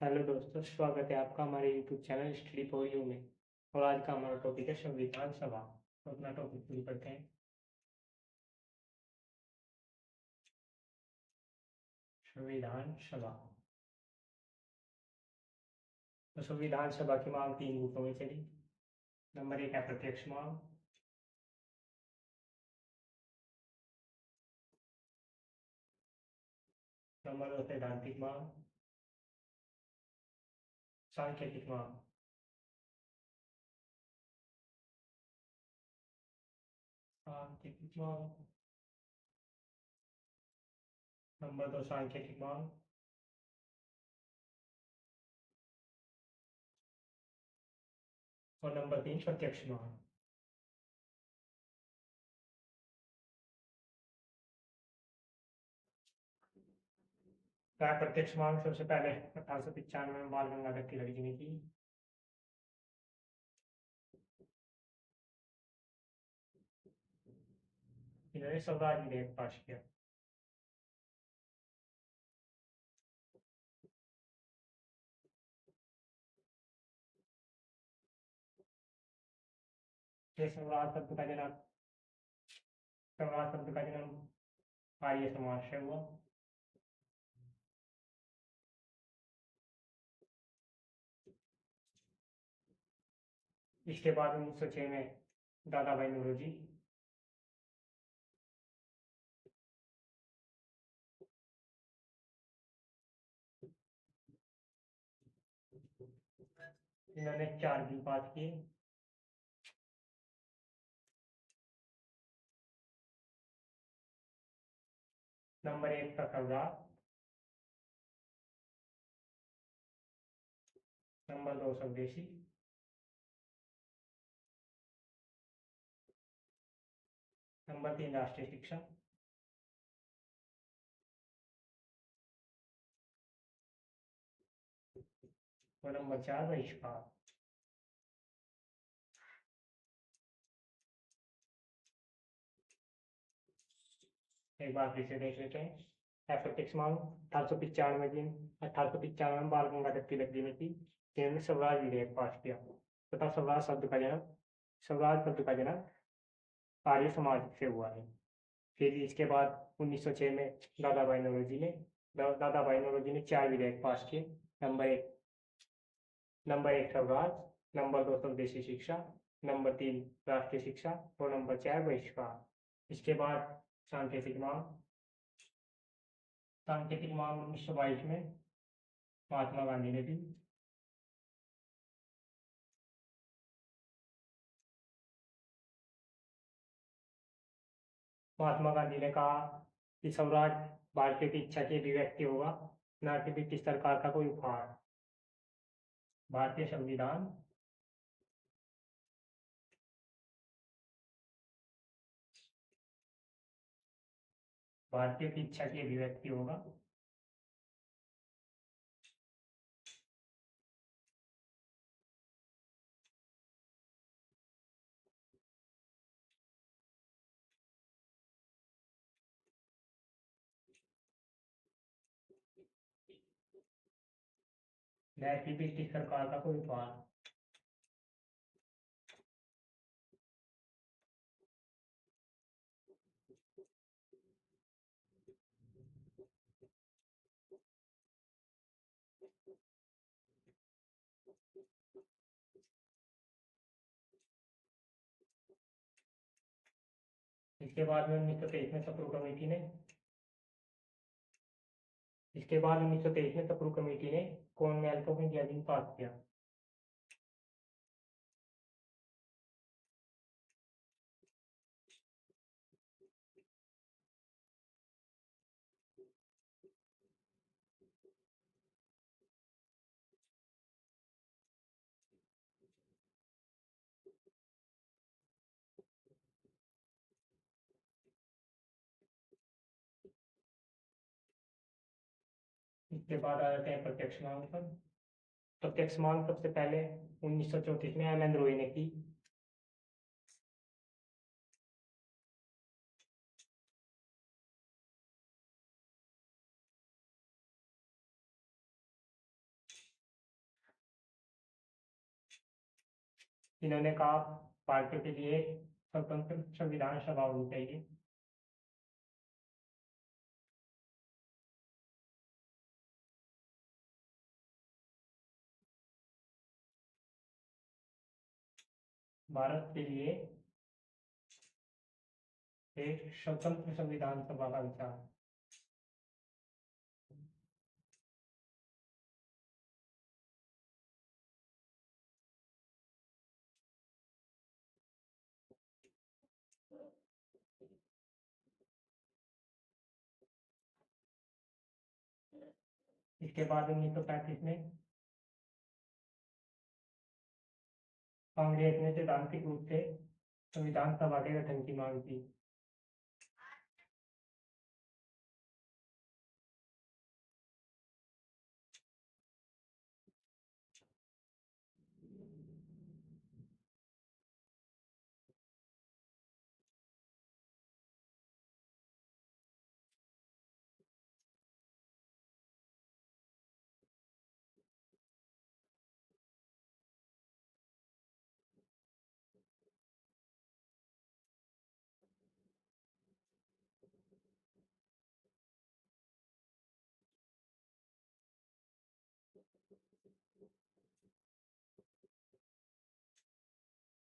Hello दोस्तों, स्वागत है आपका हमारे YouTube channel study for you में। और आज का हमारा टॉपिक है संविधान सभा। तो अपना टॉपिक शुरू करते हैं। संविधान सभा। तो संविधान सभा की मांग तीन रूपों में चली। नंबर एक है प्रत्यक्ष मांग। नंबर दो सैद्धांतिक मांग। सांकेतिक मांग। सांकेतिक मांग। नंबर दो सांकेतिक मांग। और नंबर तीन प्रत्यक्ष मांग। प्रत्यक्ष मांग सबसे पहले 1895 में बाल गंगाधर तिलक जी ने की। इन्होंने स्वराज विधेयक पास किया। ये स्वराज शब्द का जन्म स्वराज शब्द का जन्म आर्य समाज से हुआ। इसके बाद 1906 में दादा भाई नौरोजी इन्होंने 4 बिल पास किए। नंबर एक का संविधान। नंबर दो स्वदेशी। नंबर तीन राष्ट्रीय शिक्षा। और नंबर चार बहिष्कार। एक बार फिर से देख लेते हैं। प्रत्यक्ष मांग 1895 दिन 1895 में बाल गंगाधर तिलक जी ने की। इन्होंने स्वराज विधेयक पास किया तथा स्वराज शब्द का जन्म आर्य समाज से हुआ है। फिर इसके बाद 1906 में दादा भाई नौरोजी ने 4 विधेयक पास किए। नंबर एक स्वराज। नंबर दो स्वदेशी शिक्षा। नंबर तीन राष्ट्रीय शिक्षा। और नंबर चार बहिष्कार। इसके बाद सांकेतिक मांग। सांकेतिक मांग 1922 में महात्मा गांधी ने दी। महात्मा गांधी ने कहा कि स्वराज भारतीय की इच्छा की अभिव्यक्ति होगा, न कि ब्रिटिश सरकार का कोई उपहार। भारतीय संविधान भारतीय की इच्छा की अभिव्यक्ति होगा। न कि ब्रिटिश सरकार का कोई उपहार। इसके बाद में 1923 में सप्रू कमेटी ने इसके बाद 1923 में सप्रू कमेटी ने Commonwealth of India bill pass किया। इसके बाद आ जाते हैं प्रत्यक्ष मांग पर। प्रत्यक्ष मांग सबसे पहले 1934 में एम एन रॉय ने की। इन्होंने कहा भारतीयों के लिए स्वतंत्र संविधान सभा होनी चाहिए। भारत के लिए एक स्वतंत्र संविधान सभा का विचार। इसके बाद 1935 में कांग्रेस ने सैद्धांतिक रूप से संविधान सभा के गठन की मांग की।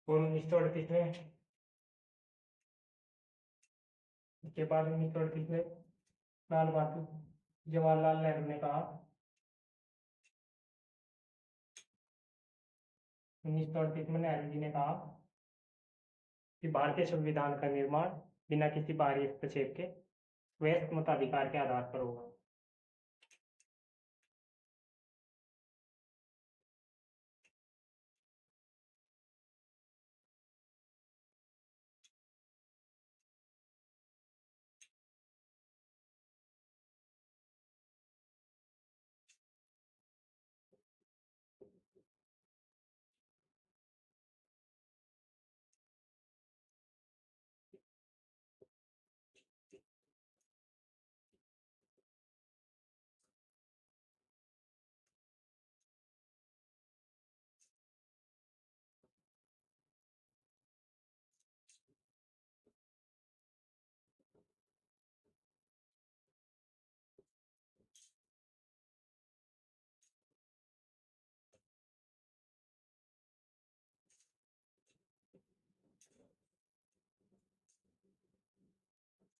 और 1938 में इसके बाद 1938 में लाल बहादुर जवाहरलाल नेहरू ने कहा 1938 में नेहरू जी ने कहा कि भारतीय संविधान का निर्माण बिना किसी बाहरी हस्तक्षेप के वयस्क मताधिकार के आधार पर होगा।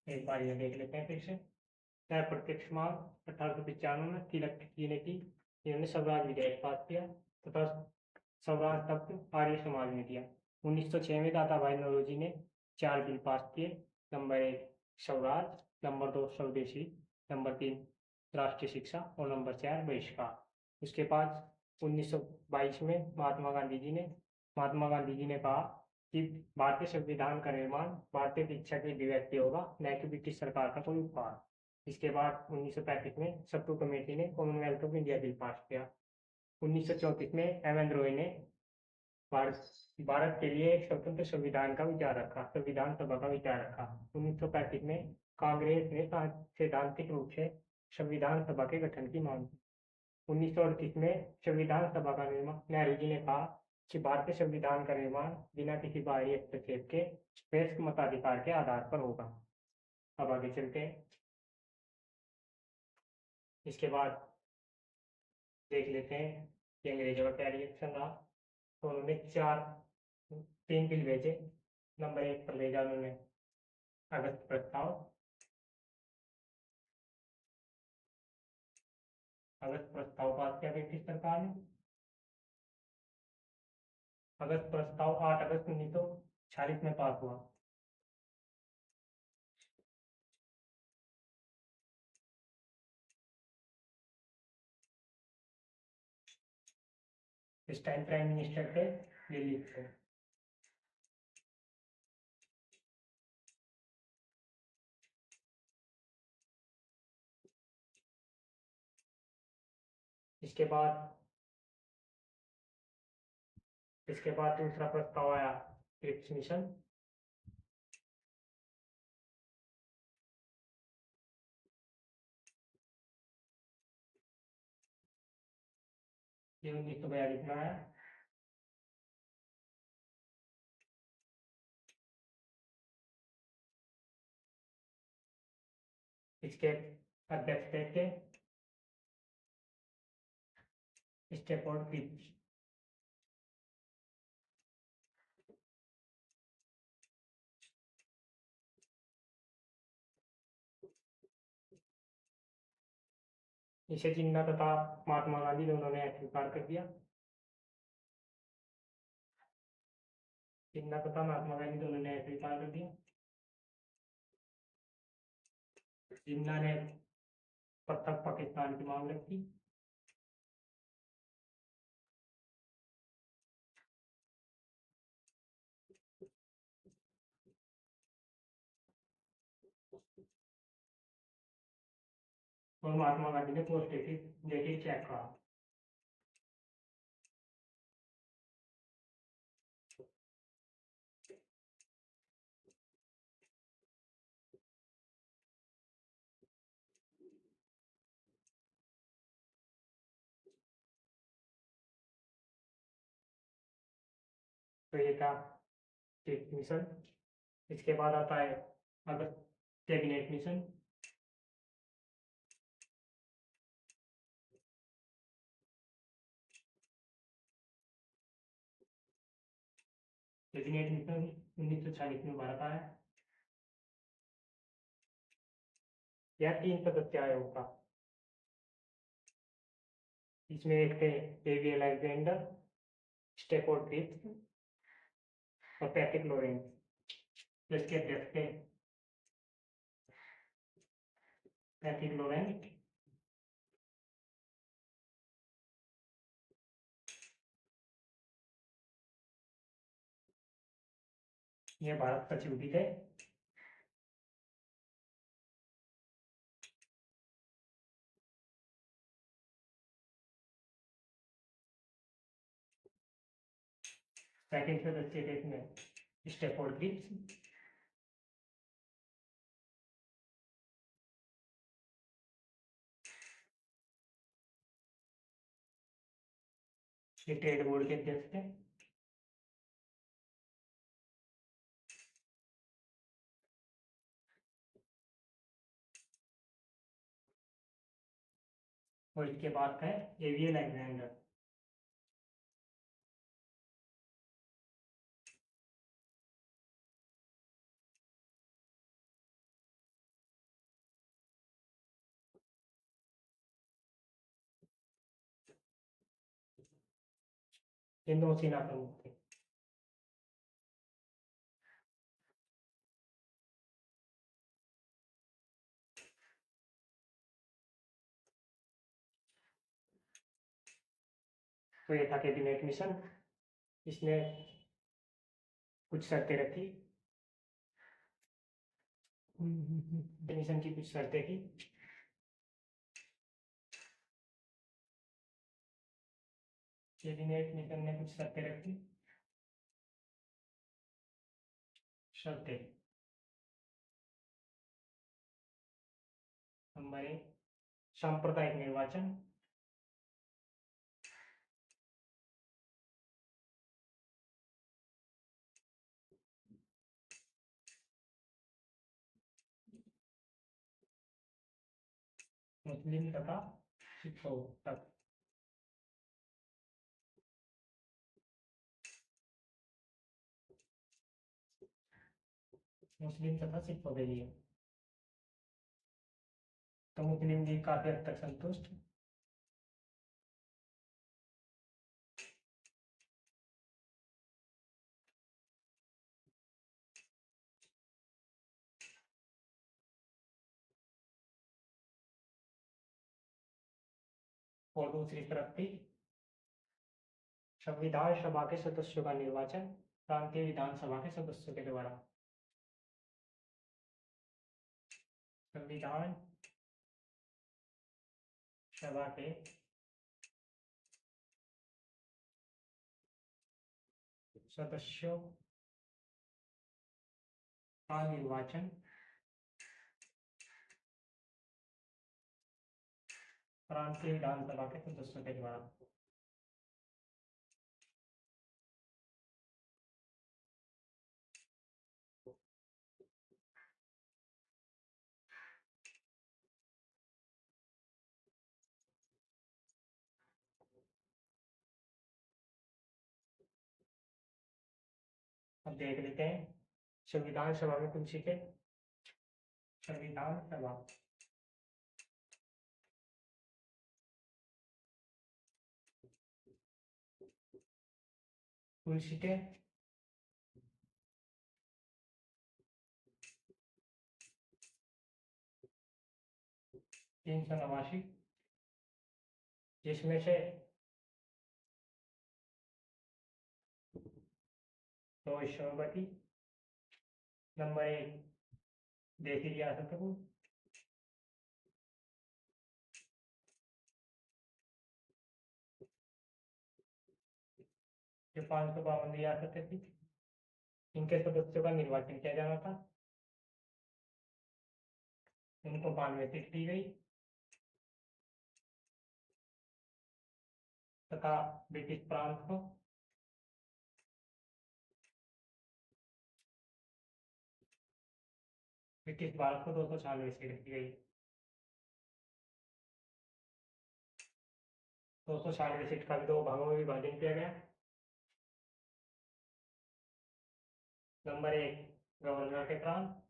एक बार यह देख लेते हैं फिर से। अप्रत्यक्ष मांग 1895 में तिलक जी ने की। इन्होंने स्वराज विधेयक पास किया तथा स्वराज तत्व आर्य समाज ने दिया। 1906 में दादा भाई नौरोजी ने 4 बिल पास किए। नंबर 1 स्वराज, नंबर 2 स्वदेशी, नंबर 3 राष्ट्रीय शिक्षा और नंबर 4 बहिष्कार। उसके बाद 1922 में महात्मा गांधी जी ने कहा कि भारतीय संविधान का निर्माण भारतीय की इच्छा की अभिव्यक्ति होगा, न कि ब्रिटिश सरकार का कोई उपहार। इसके बाद 1935 में सप्रू कमेटी ने Commonwealth of India bill pass किया। 1934 में एम एन रॉय ने भारत भारत के लिए एक स्वतंत्र संविधान का विचार रखा, संविधान सभा का विचार रखा। 1935 में कांग्रेस ने सैद्धांतिक रूप से संविधान सभा के गठन की मांग की। 1938 में संविधान सभा का निर्माण नेहरू जी ने कहा कि भारतीय संविधान का निर्माण बिना किसी बाहरी हस्तक्षेप के वयस्क मताधिकार के आधार पर होगा। अब आगे चलते हैं। इसके बाद देख लेते हैं कि अंग्रेजों का क्या रिएक्शन रहा। तो उन्होंने 3 बिल भेजे। नंबर 1 पर भेजा उन्होंने अगस्त प्रस्ताव। अगस्त प्रस्ताव पास किया ब्रिटिश सरकार ने। अगस्त प्रस्ताव 8 अगस्त 1946 में पास हुआ। इस टाइम प्राइम मिनिस्टर थे दिल्ली से। इसके बाद दूसरा प्रस्ताव आया क्रिप्स मिशन। ये 1942 में आया। इसके अध्यक्ष थे स्टेफोर्ड क्रिप्स। इसे जिन्ना तथा महात्मा गांधी दोनों ने स्वीकार कर दिया। जिन्ना तथा महात्मा गांधी दोनों ने स्वीकार कर दिया। जिन्ना ने पृथक पाकिस्तान की मांग रखी। और महात्मा गांधी ने पोस्ट डेटेड चेक कहा। तो ये था स्टेट मिशन। इसके बाद आता है अगर कैबिनेट मिशन। कैबिनेट मिशन 1940 में भारत आया। यह 3 सदस्य आयोग था। इसमें एक थे एवी अलेक्जेंडर, स्टेफोर्ड क्रिप्स और पैट्रिक लॉरेंस। जिसके अध्यक्ष थे पैट्रिक लॉरेंस। ये भारत का चीफ थे। सेकंड सदस्य थे इसमें स्टेफोर्ड क्रिप्स। ये ट्रेड बोर्ड के अध्यक्ष थे। और इसके बाद है एवी अलेक्जेंडर। ये नौसेना प्रमुख थे। तो ये था कैबिनेट मिशन। इसने कुछ शर्तें रखी। मिशन की कुछ शर्तें थी। कैबिनेट मिशन ने कुछ शर्तें रखी। शर्तें नंबर 1 सांप्रदायिक निर्वाचन। मुस्लिम तथा सिखों तक। मुस्लिम तथा सिखों के लिए तो मुस्लिम लीग काफी हद तक संतुष्ट। और दूसरी तरफ थी संविधान सभा के सदस्यों का निर्वाचन प्रांतीय विधानसभा के सदस्यों के द्वारा। संविधान सभा के सदस्यों का निर्वाचन प्रांतीय विधानसभा के सदस्यों के द्वारा। अब देख लेते हैं संविधान सभा में कुल सीटें। संविधान सभा कुल सीटें 389, जिसमें से 2 ईश्वरपति। नंबर 1 देसी रियासतों को, जो 552 रियासतें थी, इनके सदस्यों का निर्वाचन किया जाना था। उनको 92 सीट दी गई तथा ब्रिटिश प्रांत को ब्रिटिश भारत को 296 सीट दी गई। 296 सीट का भी 2 भागों में विभाजन किया गया। नंबर 1 गवर्नर के प्रांत,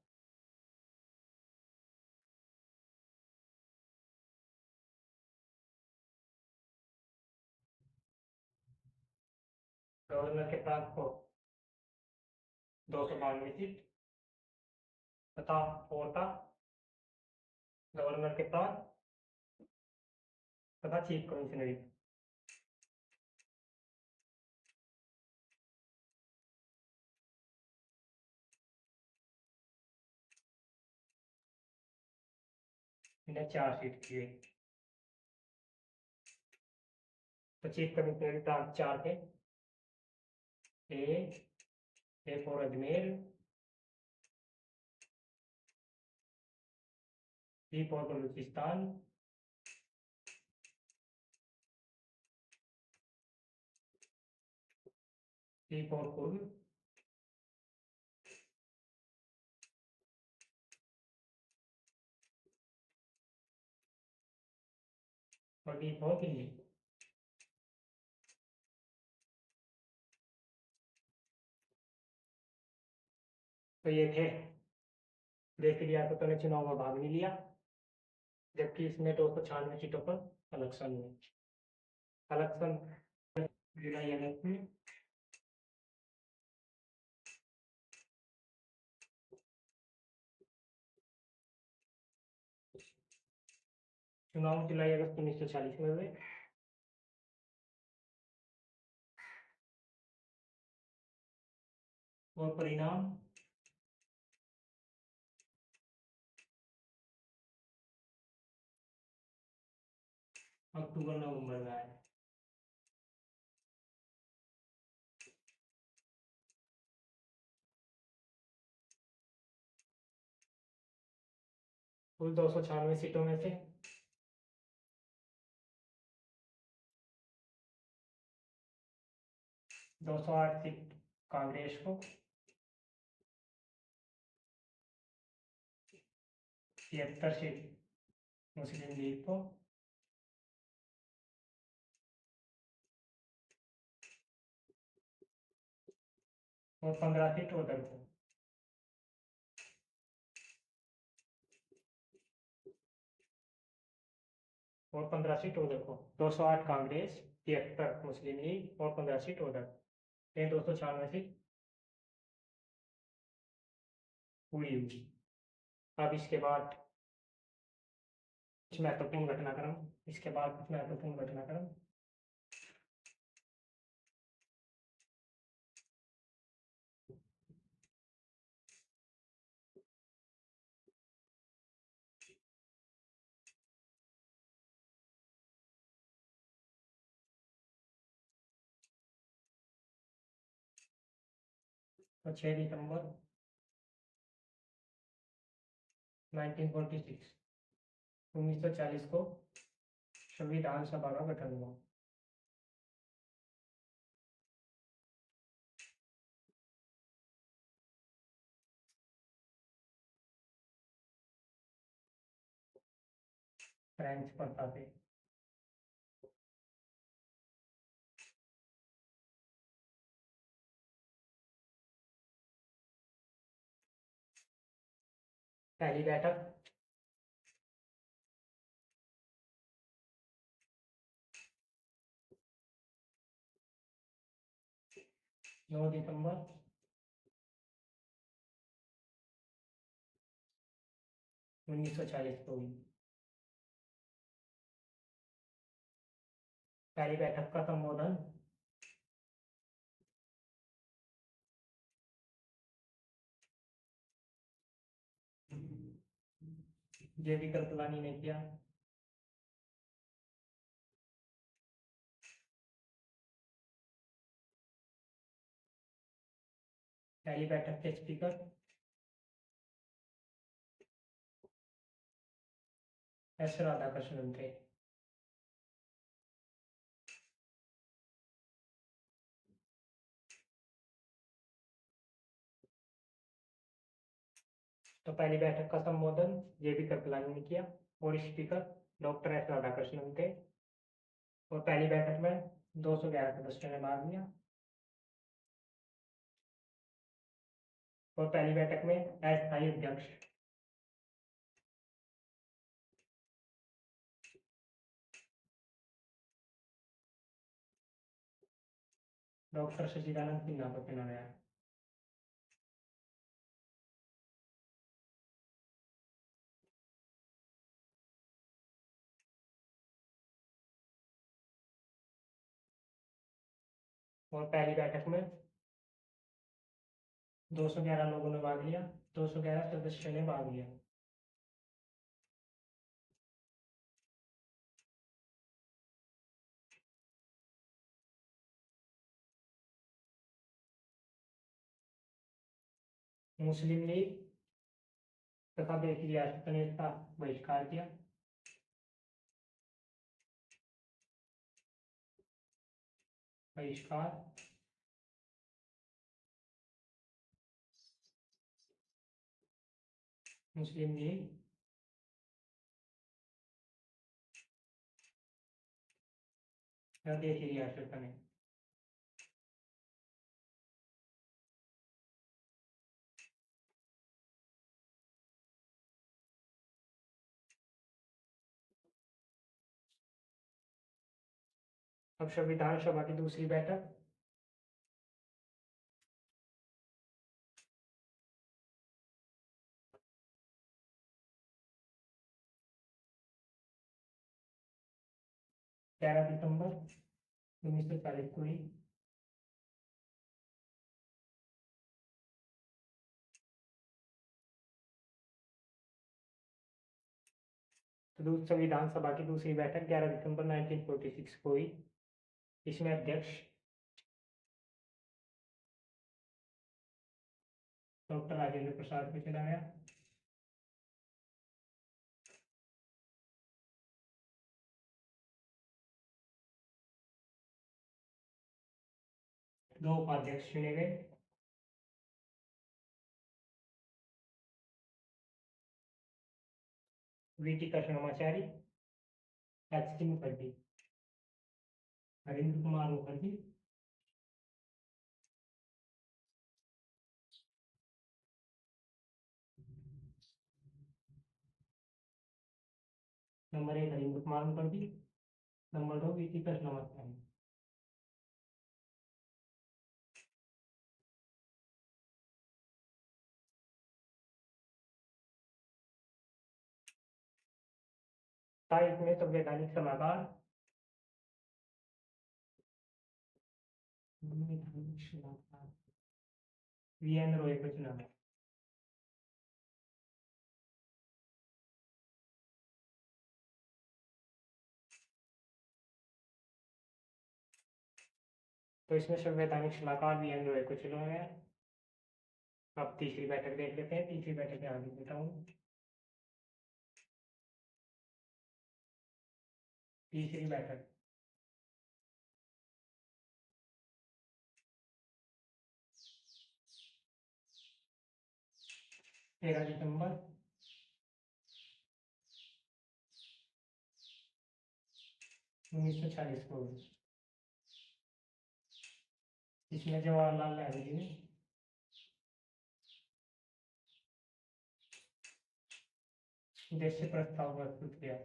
गवर्नर के प्रांत को 292 सीट तथा कोटा गवर्नर के प्रांत तथा चीफ कमिश्नरेट। इन्हें 4 सीट की गई। तो चीफ कमिश्नरेट प्रांत 4 थे। A for Ajmer, B for Balochistan, C for Coorg, और डी फॉर दिल्ली। तो ये थे देसी रियासतों ने चुनाव में भाग नहीं लिया, जबकि इसमें 296 सीटों पर इलेक्शन हुए। इलेक्शन जुलाई अगस्त में चुनाव जुलाई अगस्त 1940 में हुए। और परिणाम अक्टूबर नवंबर में आए। कुल 296 सीटों में से 208 सीट कांग्रेस को, 73 सीट मुस्लिम लीग को, और 15 सीट उधर को। और 15 सीट उधर को। 208 कांग्रेस, 73 मुस्लिम लीग और 15 सीट उधर। 296 सीट पूरी हुई। अब इसके बाद कुछ महत्वपूर्ण घटनाक्रम। इसके बाद कुछ महत्वपूर्ण घटनाक्रम। तो 6 दिसंबर 1946 1940 को संविधान सभा का गठन हुआ। फ्रेंच प्रथा से पहली बैठक 9 दिसंबर 1940 को हुई। पहली बैठक का संबोधन जेबी कृपलानी ने किया। पहली बैठक के स्पीकर एस राधाकृष्णन थे। तो पहली बैठक का संबोधन जेबी कृपलानी ने किया और स्पीकर डॉक्टर एस राधाकृष्णन थे। और पहली बैठक में 211 सदस्यों ने भाग लिया। और पहली बैठक में अस्थायी अध्यक्ष डॉक्टर सचिदानंद सिन्हा को चुना गया। और पहली बैठक में 211 लोगों ने भाग लिया, 211 सदस्यों ने भाग लिया। मुस्लिम लीग तथा देशी रियासत ने इसका बहिष्कार किया। बहिष्कार मुस्लिम लीग तथा देशी रियासत ने। अब संविधान सभा की दूसरी बैठक 11 दिसंबर 1940 को हुई। तो संविधान सभा की दूसरी बैठक 11 दिसंबर 1946 को हुई। इसमें अध्यक्ष डॉक्टर राजेंद्र प्रसाद को चुना गया। दो उपाध्यक्ष चुने गए। VT Krishnamachari, H C Mukherjee, Harindra Kumar Mukherjee, number 1 Harindra Kumar Mukherjee, number 2 VT Krishnamachari. साहित्य में संवैधानिक सलाहकार वी.एन. रॉय को चुना गया। तो इसमें संवैधानिक सलाहकार वी.एन. रॉय को चुना गया। अब तीसरी बैठक देख लेते हैं। तीसरी बैठक यहाँ लिख देता हूँ। तीसरी बैठक 13 दिसंबर 1940 को हुई। इसमें जवाहरलाल नेहरू जी ने उद्देश्य प्रस्ताव प्रस्तुत किया।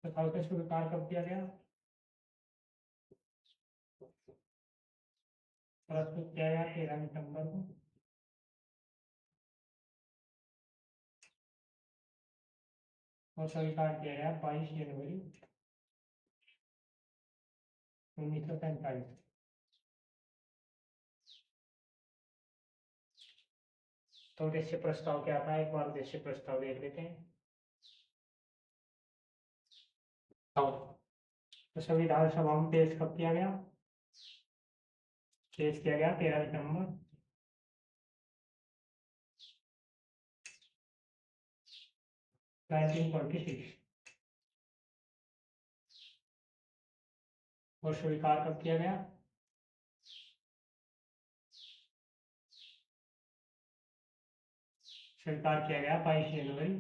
प्रस्ताव को स्वीकार कब किया गया? प्रस्तुत किया गया 13 दिसंबर को। और स्वीकार किया गया 22 जनवरी 1947। तो उद्देश्य प्रस्ताव क्या था, एक बार उद्देश्य प्रस्ताव देख लेते हैं। तो संविधान सभा में पेश कब किया गया? पेश किया गया 13 दिसंबर 1946। और स्वीकार कब किया गया? स्वीकार किया गया 22 जनवरी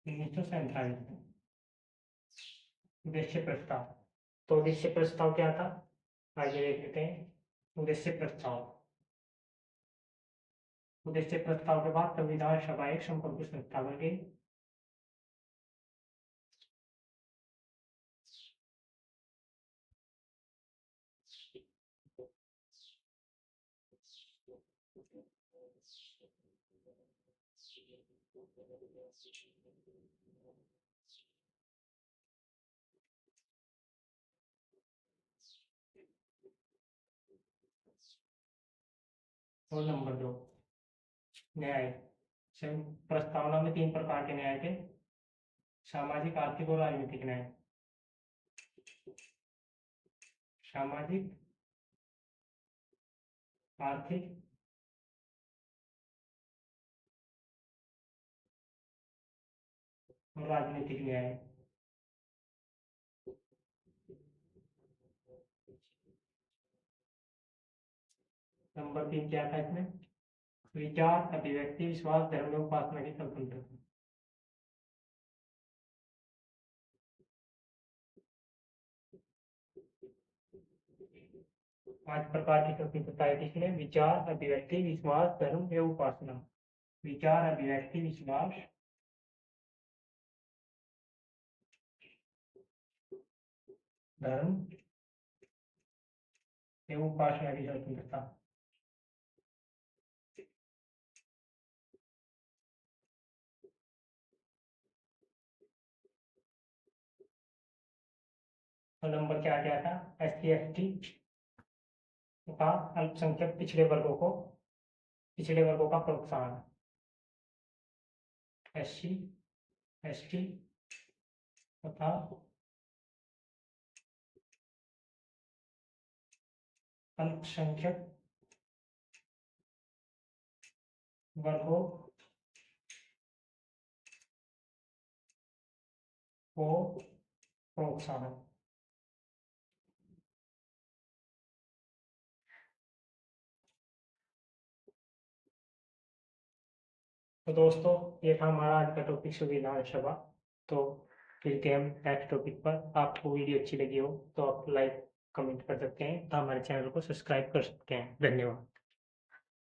1947। उद्देश्य प्रस्ताव। तो उद्देश्य प्रस्ताव क्या था, आगे देख लेते हैं। उद्देश्य प्रस्ताव। उद्देश्य प्रस्ताव के बाद संविधान सभा एक संपर्क संस्था बन गई। और नंबर 2, न्याय। प्रस्तावना में 3 प्रकार के न्याय थे: सामाजिक, आर्थिक और राजनीतिक न्याय। सामाजिक, आर्थिक और राजनीतिक न्याय। नंबर 3 क्या था इसमें? विचार, अभिव्यक्ति, विश्वास, धर्म और उपासना की स्वतंत्रता। 5 प्रकार की स्वतंत्रता है किसमें? विचार, अभिव्यक्ति, विश्वास, धर्म एवं उपासना। विचार, अभिव्यक्ति, विश्वास, धर्म एवं उपासना की स्वतंत्रता। और नंबर क्या क्या था? SC ST तथा अल्पसंख्यक पिछड़े वर्गों का प्रोत्साहन। SC ST तथा अल्पसंख्यक वर्गों को प्रोत्साहन। तो दोस्तों, ये था हमारा आज का टॉपिक संविधान सभा। तो मिलते हैं हम नेक्स्ट टॉपिक पर। आपको वीडियो अच्छी लगी हो तो आप लाइक कमेंट कर सकते हैं, तो हमारे चैनल को सब्सक्राइब कर सकते हैं। धन्यवाद।